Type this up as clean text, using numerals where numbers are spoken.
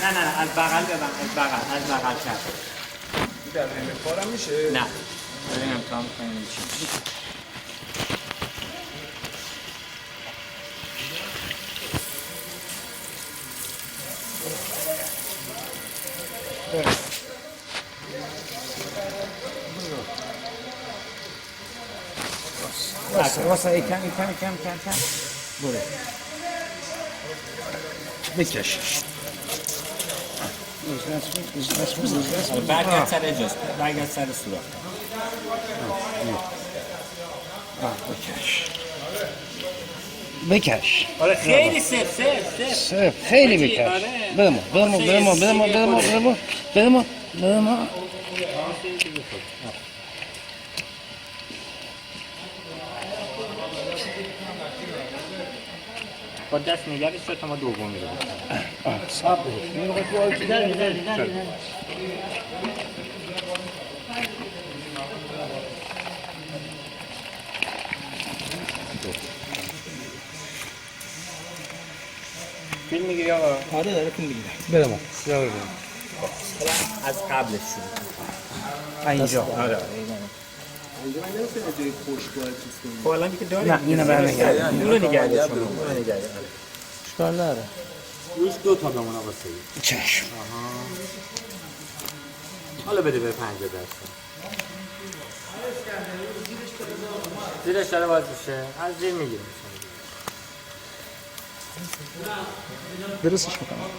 نه از بغل ببند، از بغل کرد. در همه کارم میشه؟ نه ببینم تا میکنیم چی میشه. واسه کم برو بکشش. برگرد سر اجاز، برگرد سر سوراخ. بکش. آره خیلی سف خیلی بکش. برم. با دست نگرش شد تا ما دومی رو فیلم میگیری آقا؟ آره داره فیلم میگیره. برم. از قبلش شروع اینجا. آره اینجا من نمیتونم جای خوش باید چیز کنیم. خب الان دیگه داریم. نه اینو برنگرد. اونو نگرده شما. اونو نگرده. اشکال نداره. روش دو تا بمونه آقا سید. چشم. حالا بده به 50%. زیرش داره باز میشه. از زیر میگیریم. درستش میکنم.